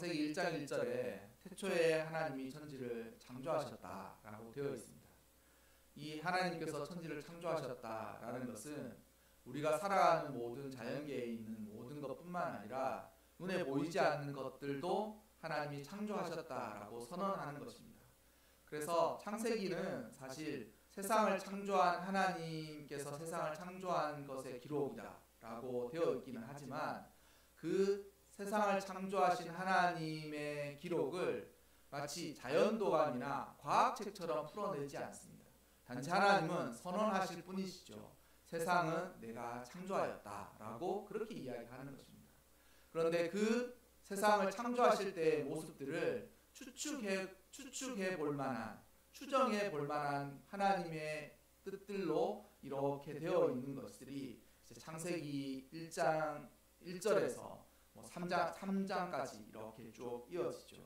창세기 1장 1절에 태초에 하나님이 천지를 창조하셨다라고 되어 있습니다. 이 하나님께서 천지를 창조하셨다라는 것은 우리가 살아가는 모든 자연계에 있는 모든 것뿐만 아니라 눈에 보이지 않는 것들도 하나님이 창조하셨다라고 선언하는 것입니다. 그래서 창세기는 사실 세상을 창조한 하나님께서 세상을 창조한 것의 기록이다라고 되어 있기는 하지만 그 세상을 창조하신 하나님의 기록을 마치 자연도감이나 과학책처럼 풀어내지 않습니다. 단지 하나님은 선언하실 뿐이시죠. 세상은 내가 창조하였다라고 그렇게 이야기하는 것입니다. 그런데 그 세상을 창조하실 때의 모습들을 추측해 볼 만한, 추정해 볼 만한 하나님의 뜻들로 이렇게 되어 있는 것들이 이제 창세기 1장 1절에서 3장까지 이렇게 쭉 이어지죠.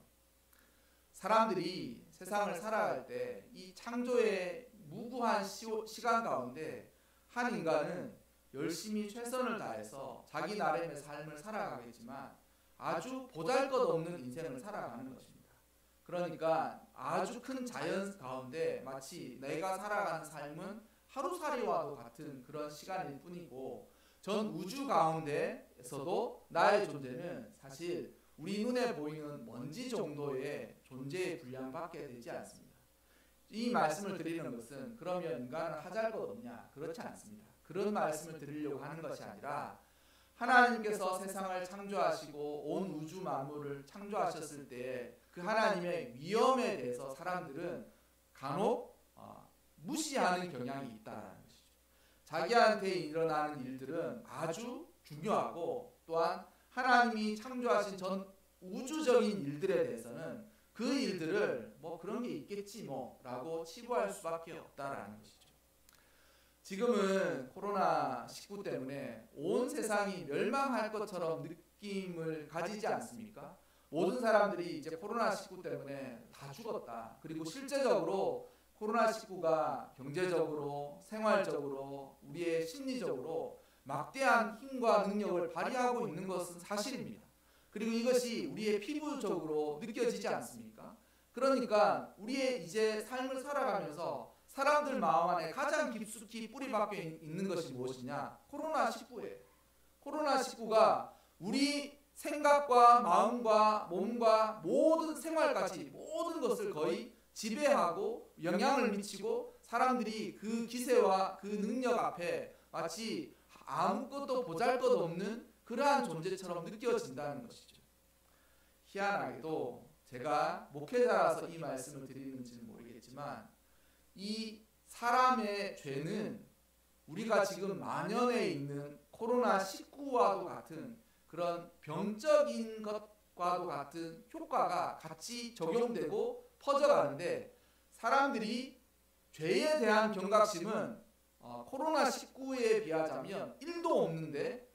사람들이 세상을 살아갈 때 이 창조의 무구한 시간 가운데 한 인간은 열심히 최선을 다해서 자기 나름의 삶을 살아가겠지만 아주 보잘것없는 인생을 살아가는 것입니다. 그러니까 아주 큰 자연 가운데 마치 내가 살아가는 삶은 하루살이와도 같은 그런 시간일 뿐이고 전 우주 가운데에서도 나의 존재는 사실 우리 눈에 보이는 먼지 정도의 존재에 분량밖에 되지 않습니다. 이 말씀을 드리는 것은 그러면 인간은 하잘 것 없냐? 그렇지 않습니다. 그런 말씀을 드리려고 하는 것이 아니라 하나님께서 세상을 창조하시고 온 우주 만물을 창조하셨을 때 그 하나님의 위엄에 대해서 사람들은 간혹 무시하는 경향이 있다는 것이죠. 자기한테 일어나는 일들은 아주 중요하고 또한 하나님이 창조하신 전 우주적인 일들에 대해서는 그 일들을 뭐 그런 게 있겠지 뭐 라고 치부할 수밖에 없다라는 것이죠. 지금은 코로나19 때문에 온 세상이 멸망할 것처럼 느낌을 가지지 않습니까? 모든 사람들이 이제 코로나19 때문에 다 죽었다. 그리고 실제적으로 코로나19가 경제적으로, 생활적으로, 우리의 심리적으로 막대한 힘과 능력을 발휘하고 있는 것은 사실입니다. 그리고 이것이 우리의 피부적으로 느껴지지 않습니까? 그러니까 우리의 이제 삶을 살아가면서 사람들 마음 안에 가장 깊숙이 뿌리 박혀 있는 것이 무엇이냐? 코로나19예요. 코로나19가 우리 생각과 마음과 몸과 모든 생활까지 모든 것을 거의 지배하고 영향을 미치고 사람들이 그 기세와 그 능력 앞에 마치 아무것도 보잘것없는 그러한 존재처럼 느껴진다는 것이죠. 희한하게도 제가 목회자라서 이 말씀을 드리는지는 모르겠지만 이 사람의 죄는 우리가 지금 만연해 있는 코로나19와도 같은 그런 병적인 것과도 같은 효과가 같이 적용되고 퍼져가는데 사람들이 죄에 대한 경각심은 코로나19에 비하자면 1도 없는데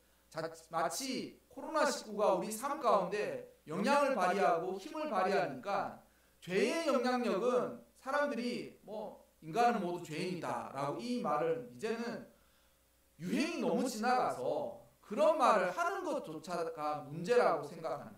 마치 코로나19가 우리 삶 가운데 영향을 발휘하고 힘을 발휘하니까 죄의 영향력은 사람들이 인간은 모두 죄인이다 라고 이 말을 이제는 유행이 너무 지나가서 그런 말을 하는 것조차가 문제라고 생각하는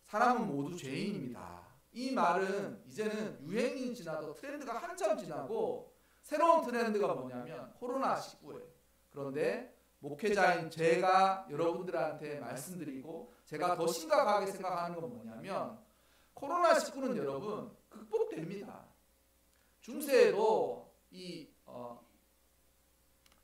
사람은 모두 죄인입니다. 이 말은 이제는 유행이 지나도 트렌드가 한참 지나고 새로운 트렌드가 뭐냐면 코로나19예요. 그런데 목회자인 제가 여러분들한테 말씀드리고 제가 더 심각하게 생각하는 건 뭐냐면 코로나19는 여러분 극복됩니다. 중세에도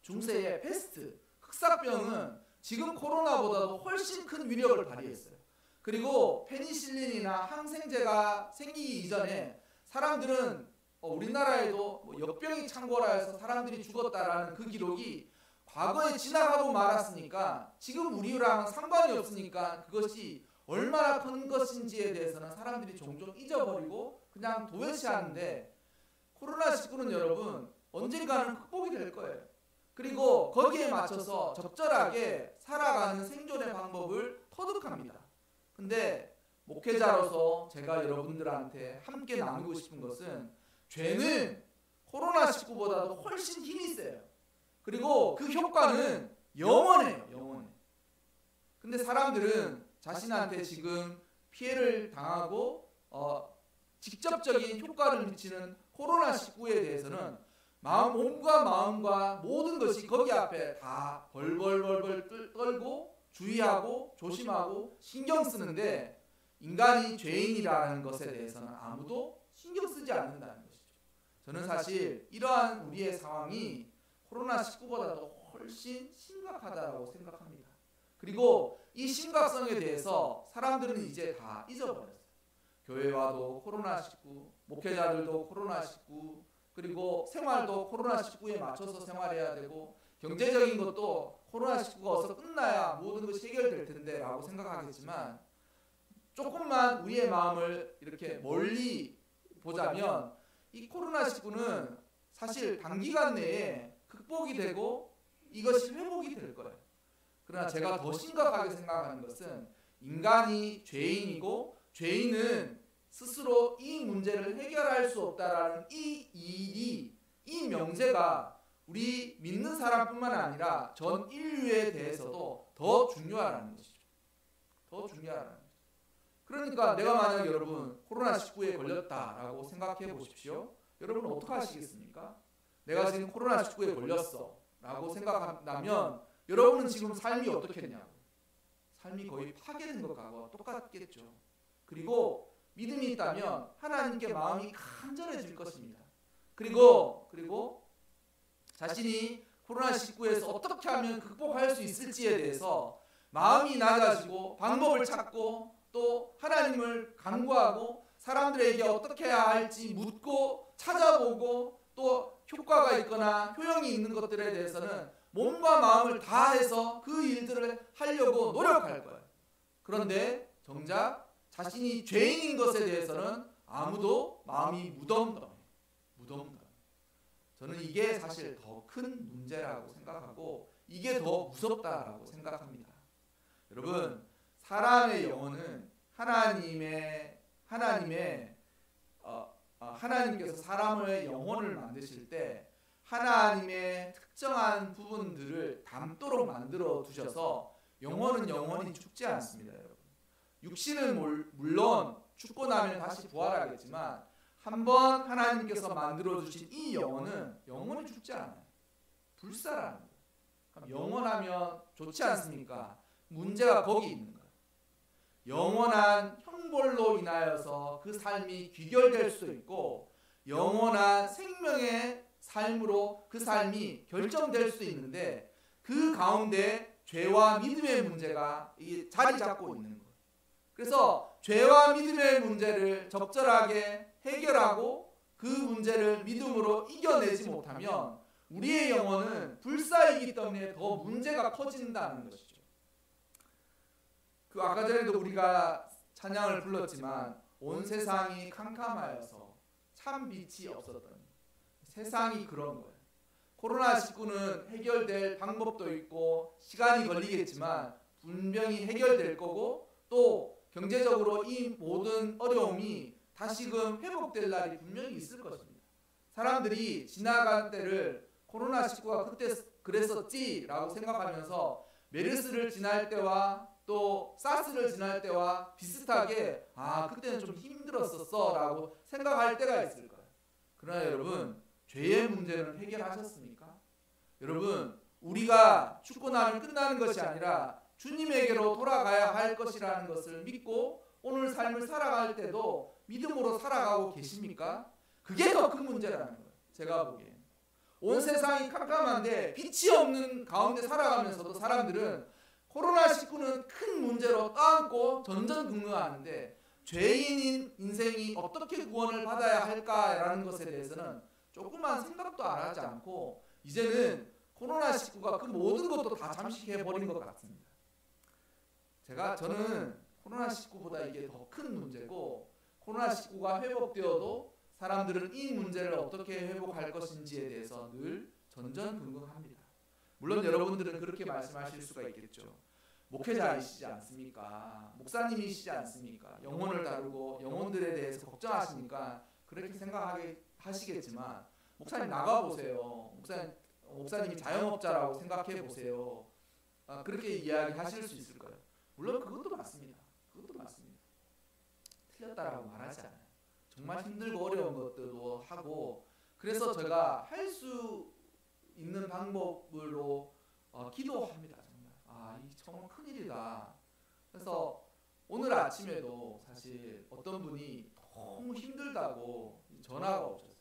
중세의 패스트, 흑사병은 지금 코로나보다도 훨씬 큰 위력을 발휘했어요. 그리고 페니실린이나 항생제가 생기기 이전에 사람들은 우리나라에도 역병이 창궐하 해서 사람들이 죽었다라는 그 기록이 과거에 지나가고 말았으니까 지금 우리랑 상관이 없으니까 그것이 얼마나 큰 것인지에 대해서는 사람들이 종종 잊어버리고 그냥 도외시하는데 코로나19는 여러분 언젠가는 극복이 될 거예요. 그리고 거기에 맞춰서 적절하게 살아가는 생존의 방법을 터득합니다. 근데 목회자로서 제가 여러분들한테 함께 나누고 싶은 것은 죄는 코로나19보다도 훨씬 힘이 세요. 그리고 그 효과는 영원해요. 영원해. 근데 사람들은 자신한테 지금 피해를 당하고 직접적인 효과를 미치는 코로나19에 대해서는 몸과 마음과 모든 것이 거기 앞에 다 벌벌벌벌 떨고 주의하고 조심하고 신경 쓰는데 인간이 죄인이라는 것에 대해서는 아무도 신경 쓰지 않는다는 것이죠. 저는 사실 이러한 우리의 상황이 코로나19보다도 훨씬 심각하다고 생각합니다. 그리고 이 심각성에 대해서 사람들은 이제 다 잊어버렸어요. 교회와도 코로나19, 목회자들도 코로나19, 그리고 생활도 코로나19에 맞춰서 생활해야 되고 경제적인 것도 코로나19가 어서 끝나야 모든 것이 해결될 텐데 라고 생각하겠지만 조금만 우리의 마음을 이렇게 멀리 보자면 이 코로나19는 사실 단기간 내에 극복이 되고 이것이 회복이 될 거예요. 그러나 제가 더 심각하게 생각하는 것은 인간이 죄인이고 죄인은 스스로 이 문제를 해결할 수 없다라는 이 일이, 이 명제가 우리 믿는 사람뿐만 아니라 전 인류에 대해서도 더 중요하다는 것이죠. 더 중요하다는 것이죠. 그러니까 내가 만약 여러분 코로나19에 걸렸다라고 생각해 보십시오. 여러분은 어떻게 하시겠습니까? 내가 지금 코로나19에 걸렸어 라고 생각한다면 여러분은 지금 삶이 어떻겠냐고. 삶이 거의 파괴된 것과 똑같겠죠. 그리고 믿음이 있다면 하나님께 마음이 간절해질 것입니다. 그리고 자신이 코로나19에서 어떻게 하면 극복할 수 있을지에 대해서 마음이 낮아지고 방법을 찾고 또 하나님을 간구하고 사람들에게 어떻게 해야 할지 묻고 찾아보고 또 효과가 있거나 효용이 있는 것들에 대해서는 몸과 마음을 다해서 그 일들을 하려고 노력할 거예요. 그런데 정작 자신이 죄인인 것에 대해서는 아무도 마음이 무덤덤해요. 저는 이게 사실 더 큰 문제라고 생각하고 이게 더 무섭다라고 생각합니다. 여러분, 사람의 영혼은 하나님께서 사람의 영혼을 만드실 때 하나님의 특정한 부분들을 담도록 만들어 두셔서 영혼은 영원히 죽지 않습니다, 여러분. 육신은 물론 죽고 나면 다시 부활하겠지만 한번 하나님께서 만들어 주신 이 영혼은 영원히 죽지 않아요. 불사라는 거예요. 그럼 영원하면 좋지 않습니까? 문제가 거기 있는 거예요. 영원한 형벌로 인하여서 그 삶이 귀결될 수도 있고 영원한 생명의 삶으로 그 삶이 결정될 수도 있는데 그 가운데 죄와 믿음의 문제가 자리 잡고 있는 거예요. 그래서 죄와 믿음의 문제를 적절하게 해결하고 그 문제를 믿음으로 이겨내지 못하면 우리의 영혼은 불사이기 때문에 더 문제가 커진다는 것이죠. 그 아까 전에도 우리가 찬양을 불렀지만 온 세상이 캄캄하여서 참 빛이 없었던 세상이 그런 거예요. 코로나19는 해결될 방법도 있고 시간이 걸리겠지만 분명히 해결될 거고 또 경제적으로 이 모든 어려움이 다시금 회복될 날이 분명히 있을 것입니다. 사람들이 지나간 때를 코로나19가 그때 그랬었지라고 생각하면서 메르스를 지날 때와 또 사스를 지날 때와 비슷하게 그때는 좀 힘들었었어라고 생각할 때가 있을 거예요. 그러나 여러분, 죄의 문제는 해결하셨습니까? 여러분, 우리가 죽고 나면 끝나는 것이 아니라 주님에게로 돌아가야 할 것이라는 것을 믿고 오늘 삶을 살아갈 때도 믿음으로 살아가고 계십니까? 그게 더 큰 문제라는 거예요. 제가 보기엔. 온 세상이 깜깜한데 빛이 없는 가운데 살아가면서도 사람들은 코로나19는 큰 문제로 떠안고 전전긍긍하는데 죄인인 인생이 어떻게 구원을 받아야 할까라는 것에 대해서는 조금만 생각도 안 하지 않고 이제는 코로나19가 그 모든 것도 다 잠식해버린 것 같습니다. 저는 코로나19보다 이게 더 큰 문제고 코로나19가 회복되어도 사람들은 이 문제를 어떻게 회복할 것인지에 대해서 늘 전전긍긍합니다. 물론 여러분들은 그렇게 말씀하실 수가 있겠죠. 목회자이시지 않습니까? 목사님이시지 않습니까? 영혼을 다루고 영혼들에 대해서 걱정하시니까 그렇게 생각하게 하시겠지만 목사님 나가보세요. 목사님이 자영업자라고 생각해 보세요. 그렇게 이야기하실 수 있을 거예요. 물론 그것도 맞습니다. 틀렸다라고 말하지 않아요. 정말 힘들고 어려운 것들도 하고, 그래서 제가 할 수 있는 방법으로 기도합니다. 정말 이 정말 큰일이다. 그래서 오늘 아침에도 사실 어떤 분이 너무 힘들다고 전화가 오셨어요.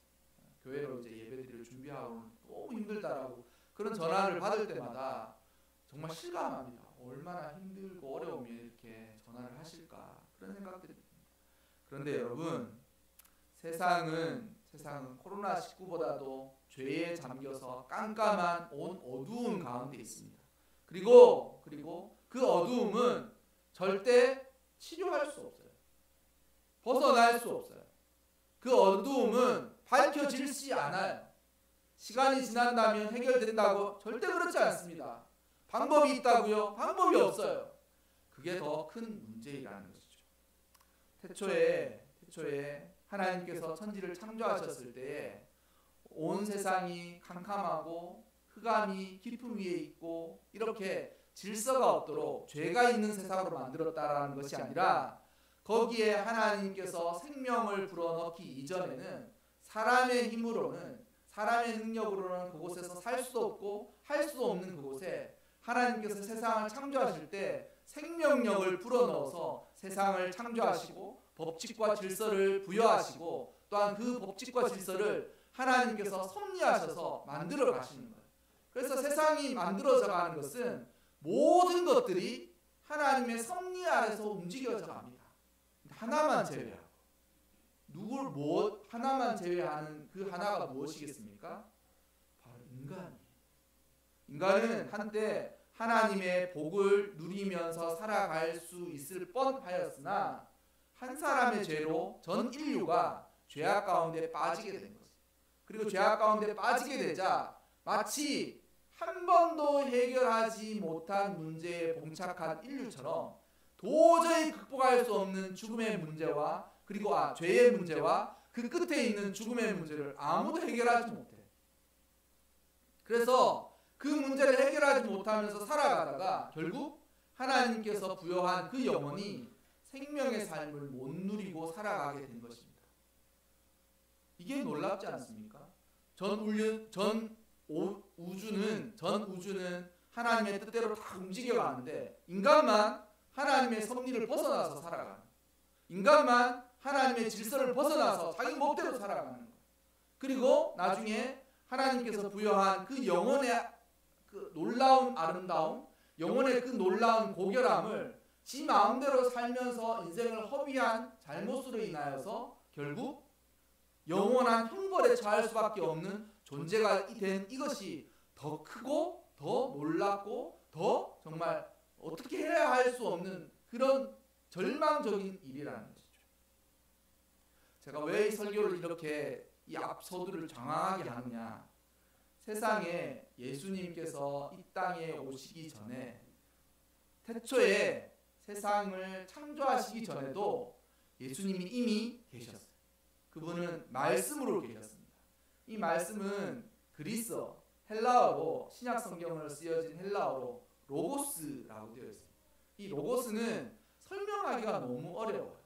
교회로 이제 예배드릴 준비하고 너무 힘들다라고 그런 전화를 받을 때마다 정말 실감합니다. 얼마나 힘들고 어려우면 이렇게 전화를 하실까, 그런 생각들이 듭니다. 그런데 여러분, 세상은 코로나19보다도 죄에 잠겨서 깜깜한 온 어두운 가운데 있습니다. 그리고 그 어두움은 절대 치료할 수 없어요. 벗어날 수 없어요. 그 어두움은 밝혀지지 않아요. 시간이 지난다면 해결된다고 절대 그렇지 않습니다. 방법이 있다고요? 방법이 없어요. 그게 더 큰 문제라는 것이죠. 태초에 하나님께서 천지를 창조하셨을 때에 온 세상이 캄캄하고 흑암이 깊음 위에 있고 이렇게 질서가 없도록 죄가 있는 세상으로 만들었다라는 것이 아니라, 거기에 하나님께서 생명을 불어넣기 이전에는 사람의 힘으로는, 사람의 능력으로는 그곳에서 살 수도 없고 할 수도 없는 그곳에 하나님께서 세상을 창조하실 때 생명력을 불어넣어서 세상을 창조하시고 법칙과 질서를 부여하시고, 또한 그 법칙과 질서를 하나님께서 섭리하셔서 만들어 가시는 거예요. 그래서 세상이 만들어져 가는 것은 모든 것들이 하나님의 섭리 아래서 움직여져 갑니다. 하나만 제외하고, 하나만 제외하는 그 하나가 무엇이겠습니까? 바로 인간이에요. 인간은 한때 하나님의 복을 누리면서 살아갈 수 있을 뻔하였으나 한 사람의 죄로 전 인류가 죄악 가운데 빠지게 된 것입니다. 그리고 죄악 가운데 빠지게 되자 마치 한 번도 해결하지 못한 문제에 봉착한 인류처럼 도저히 극복할 수 없는 죽음의 문제와 그리고 죄의 문제와 그 끝에 있는 죽음의 문제를 아무도 해결하지 못해요. 그래서 그 문제를 해결하지 못하면서 살아가다가 결국 하나님께서 부여한 그 영혼이 생명의 삶을 못 누리고 살아가게 된 것입니다. 이게 놀랍지 않습니까? 전 우주는 하나님의 뜻대로 다 움직여가는데 인간만 하나님의 섭리를 벗어나서 살아가는, 인간만 하나님의 질서를 벗어나서 자기 멋대로 살아가는 거예요. 그리고 나중에 하나님께서 부여한 그 영혼의 그 놀라운 아름다움, 영혼의 그 놀라운 고결함을 지 마음대로 살면서 인생을 허비한 잘못으로 인하여서 결국 영원한 형벌에 처할 수밖에 없는 존재가 된 이것이 더 크고 더 놀랍고 더 정말 어떻게 해야 할 수 없는 그런 절망적인 일이라는 것이죠. 제가 왜 이 설교를 이렇게 이 앞서두를 장황하게 하느냐, 세상에 예수님께서 이 땅에 오시기 전에, 태초에 세상을 창조하시기 전에도 예수님이 이미 계셨어요. 그분은 말씀으로 계셨습니다. 이 말씀은 그리스어, 헬라어로, 신약 성경을 쓰여진 헬라어로 로고스라고 되어 있습니다. 이 로고스는 설명하기가 너무 어려워요.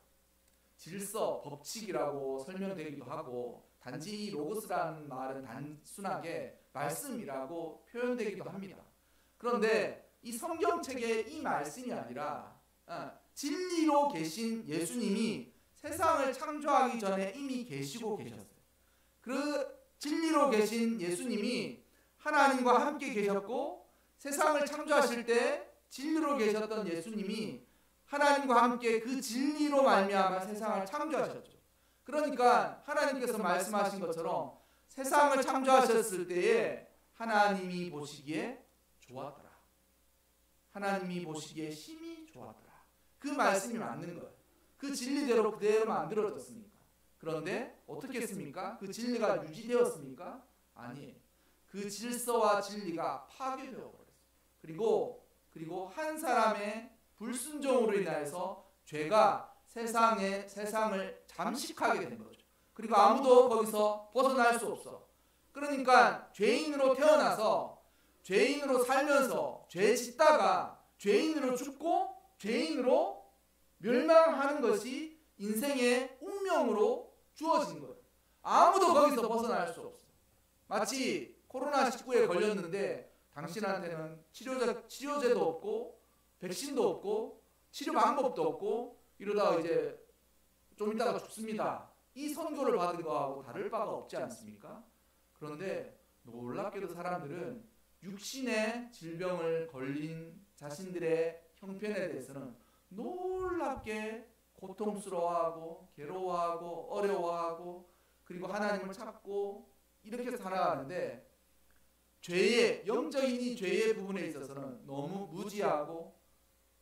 질서, 법칙이라고 설명되기도 하고, 단지 이 로고스라는 말은 단순하게 말씀이라고 표현되기도 합니다. 그런데 이 성경책의 이 말씀이 아니라 진리로 계신 예수님이 세상을 창조하기 전에 이미 계시고 계셨어요. 그 진리로 계신 예수님이 하나님과 함께 계셨고, 세상을 창조하실 때 진리로 계셨던 예수님이 하나님과 함께 그 진리로 말미암아 세상을 창조하셨죠. 그러니까 하나님께서 말씀하신 것처럼 세상을 창조하셨을 때에 하나님이 보시기에 좋았더라. 하나님이 보시기에 심히 좋았더라. 그 말씀이 맞는 거예요. 그 진리대로 그대로 만들어졌습니까? 그런데 어떻게 했습니까? 그 진리가 유지되었습니까? 아니에요. 그 질서와 진리가 파괴되어 버렸어요. 그리고 한 사람의 불순종으로 인하여서 죄가 세상을 잠식하게 된 거죠. 그리고 아무도 거기서 벗어날 수 없어. 그러니까 죄인으로 태어나서 죄인으로 살면서 죄 짓다가 죄인으로 죽고 죄인으로 멸망하는 것이 인생의 운명으로 주어진 거예요. 아무도 거기서 벗어날 수 없어. 마치 코로나19에 걸렸는데 당신한테는 치료제도 없고 백신도 없고 치료 방법도 없고 이러다가 이제 좀 이따가 죽습니다. 이 선고를 받은 거하고 다를 바가 없지 않습니까? 그런데 놀랍게도 사람들은 육신의 질병을 걸린 자신들의 형편에 대해서는 놀랍게 고통스러워하고 괴로워하고 어려워하고 그리고 하나님을 찾고 이렇게 살아가는데 죄의 영적인 이 죄의 부분에 있어서는 너무 무지하고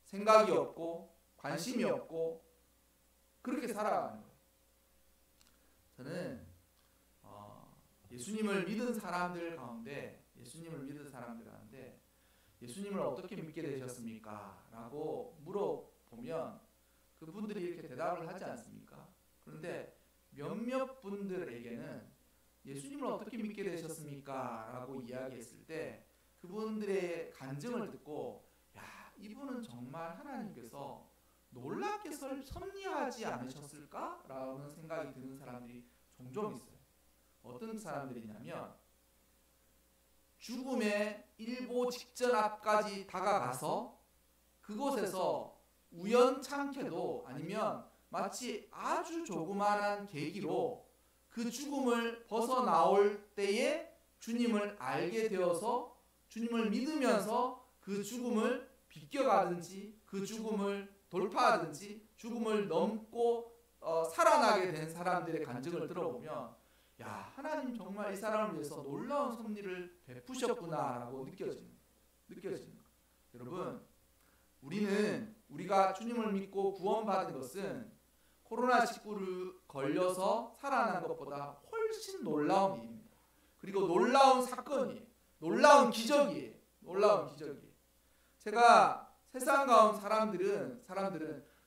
생각이 없고 관심이 없고 그렇게 살아가는 거예요. 저는 예수님을 믿은 사람들 가운데 예수님을 어떻게 믿게 되셨습니까? 라고 물어보면 그분들이 이렇게 대답을 하지 않습니까? 그런데 몇몇 분들에게는 예수님을 어떻게 믿게 되셨습니까? 라고 이야기했을 때 그분들의 간증을 듣고 야, 이분은 정말 하나님께서 놀랍게 섭리하지 않으셨을까? 라는 생각이 드는 사람들이 종종 있어요. 어떤 사람들이냐면 죽음의 일보 직전 앞까지 다가가서 그곳에서 우연찮게도 아니면 마치 아주 조그마한 계기로 그 죽음을 벗어나올 때에 주님을 알게 되어서 주님을 믿으면서 그 죽음을 비껴가든지 그 죽음을 돌파하든지 죽음을 넘고 살아나게 된 사람들의 간증을 들어보면 야, 하나님 정말 이 사람을 위해서 놀라운 섭리를 베푸셨구나라고 느껴지는 거예요. 여러분, 우리가 주님을 믿고 구원받은 것은 코로나19를 걸려서 살아난 것보다 훨씬 놀라운 일입니다. 그리고 놀라운 사건이에요. 놀라운 기적이에요. 제가 세상 가운 사람들은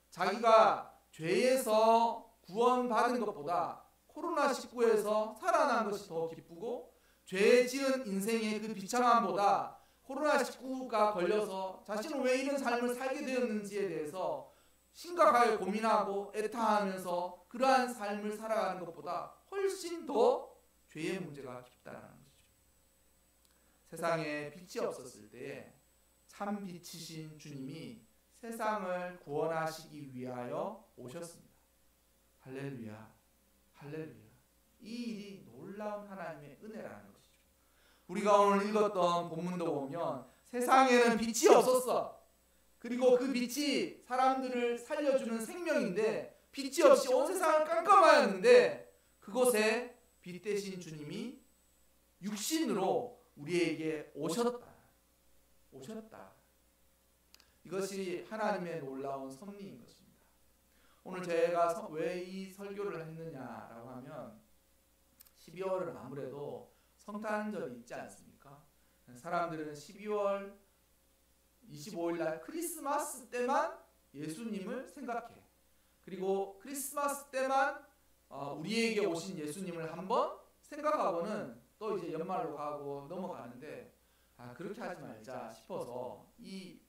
자기가 죄에서 구원받은 것보다 코로나19에서 살아난 것이 더 기쁘고 죄 지은 인생의 그 비참함보다 코로나19가 걸려서 자신은 왜 이런 삶을 살게 되었는지에 대해서 심각하게 고민하고 애타하면서 그러한 삶을 살아가는 것보다 훨씬 더 죄의 문제가 깊다는 것이죠. 세상에 빛이 없었을 때에 참 빛이신 주님이 세상을 구원하시기 위하여 오셨습니다. 할렐루야. 이 일이 놀라운 하나님의 은혜라는 것이죠. 우리가 오늘 읽었던 본문도 보면 세상에는 빛이 없었어. 그리고 그 빛이 사람들을 살려주는 생명인데 빛이 없이 온 세상은 깜깜하였는데 그곳에 빛 대신 주님이 육신으로 우리에게 오셨다. 이것이 하나님의 놀라운 섭리인 것입니다. 오늘 제가 왜 이 설교를 했느냐라고 하면 12월은 아무래도 성탄절이 있지 않습니까? 사람들은 12월 25일 날 크리스마스 때만 예수님을 생각해. 그리고 크리스마스 때만 우리에게 오신 예수님을 한번 생각하고는 또 이제 연말로 가고 넘어가는데 그렇게 하지 말자 싶어서 이제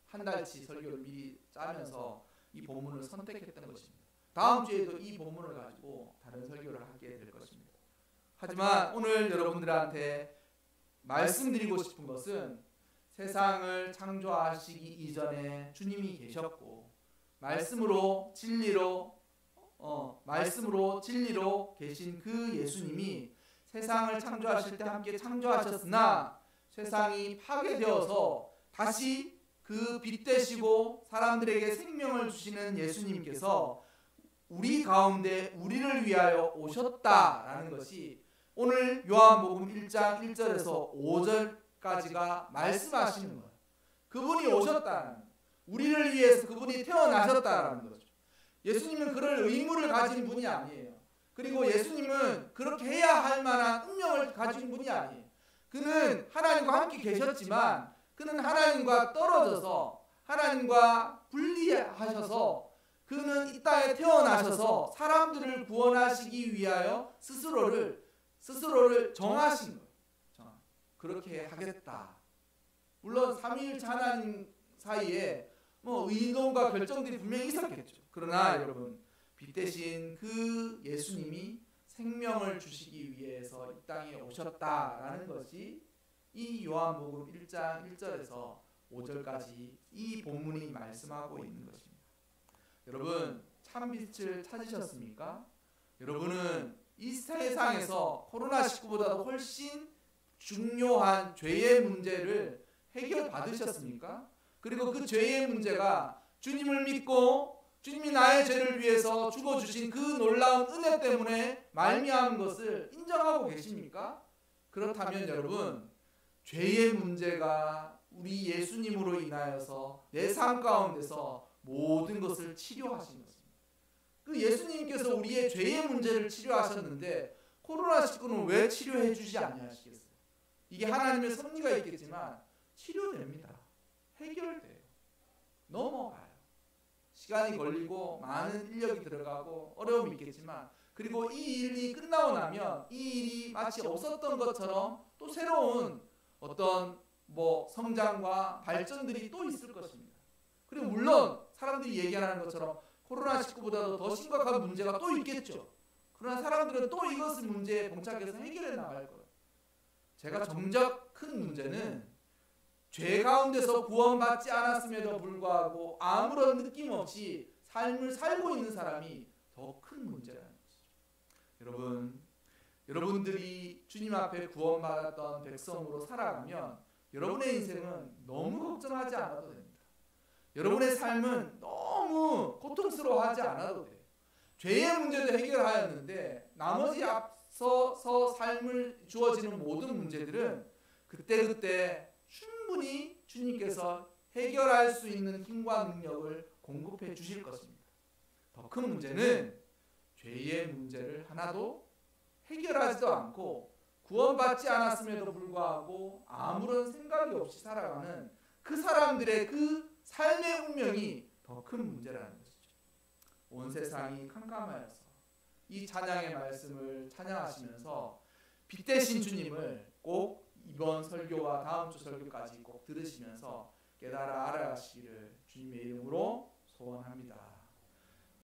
한 달치 설교를 미리 짜면서 이 본문을 선택했던 것입니다. 다음 주에도 이 본문을 가지고 다른 설교를 하게 될 것입니다. 하지만 오늘 여러분들한테 말씀드리고 싶은 것은 세상을 창조하시기 이전에 주님이 계셨고 말씀으로 진리로 계신 그 예수님이 세상을 창조하실 때 함께 창조하셨으나 세상이 파괴되어서 다시 그 빛 되시고 사람들에게 생명을 주시는 예수님께서 우리 가운데 우리를 위하여 오셨다라는 것이 오늘 요한복음 1장 1절에서 5절까지가 말씀하시는 거예요. 그분이 오셨다는, 우리를 위해서 그분이 태어나셨다라는 거죠. 예수님은 그럴 의무를 가진 분이 아니에요. 그리고 예수님은 그렇게 해야 할 만한 운명을 가진 분이 아니에요. 그는 하나님과 함께 계셨지만 그는 하나님과 떨어져서 하나님과 분리하셔서 그는 이 땅에 태어나셔서 사람들을 구원하시기 위하여 스스로를 정하신 거예요. 그렇게 하겠다. 물론 삼위일체 하나님 사이에 뭐 의논과 결정들이 분명히 있었겠죠. 그러나 여러분, 빛 대신 그 예수님이 생명을 주시기 위해서 이 땅에 오셨다라는 것이 이 요한복음 1장 1절에서 5절까지 이 본문이 말씀하고 있는 것입니다. 여러분, 참빛을 찾으셨습니까? 여러분은 이 세상에서 코로나19보다도 훨씬 중요한 죄의 문제를 해결받으셨습니까? 그리고 그 죄의 문제가 주님을 믿고 주님이 나의 죄를 위해서 죽어주신 그 놀라운 은혜 때문에 말미암은 것을 인정하고 계십니까? 그렇다면 여러분, 죄의 문제가 우리 예수님으로 인하여서 내 삶 가운데서 모든 것을 치료하신 것입니다. 그 예수님께서 우리의 죄의 문제를 치료하셨는데 코로나19는 왜 치료해 주지 아니하시겠어요? 이게 하나님의 섭리가 있겠지만 치료됩니다. 해결돼요. 넘어가요. 시간이 걸리고 많은 인력이 들어가고 어려움이 있겠지만, 그리고 이 일이 끝나고 나면 이 일이 마치 없었던 것처럼 또 새로운 어떤 성장과 발전들이 또 있을 것입니다. 그리고 물론 사람들이 얘기하는 것처럼 코로나19보다도 더 심각한 문제가 또 있겠죠. 그러나 사람들은 또 이것을 문제에 봉착해서 해결해 나갈 거예요. 제가 정작 큰 문제는 죄 가운데서 구원받지 않았음에도 불구하고 아무런 느낌 없이 삶을 살고 있는 사람이 더 큰 문제라는 것이죠. 여러분들이 주님 앞에 구원받았던 백성으로 살아가면 여러분의 인생은 너무 걱정하지 않아도 됩니다. 여러분의 삶은 너무 고통스러워하지 않아도 돼요. 죄의 문제도 해결하였는데 나머지 앞서서 삶을 주어지는 모든 문제들은 그때그때 충분히 주님께서 해결할 수 있는 힘과 능력을 공급해 주실 것입니다. 더 큰 문제는 죄의 문제를 하나도 해결하지도 않고 구원받지 않았음에도 불구하고 아무런 생각이 없이 살아가는 그 사람들의 그 삶의 운명이 더 큰 문제라는 것이죠. 온 세상이 캄캄하여서 이 찬양의 말씀을 찬양하시면서 빛 대신 주님을 꼭 이번 설교와 다음 주 설교까지 꼭 들으시면서 깨달아 알아가시기를 주님의 이름으로 소원합니다.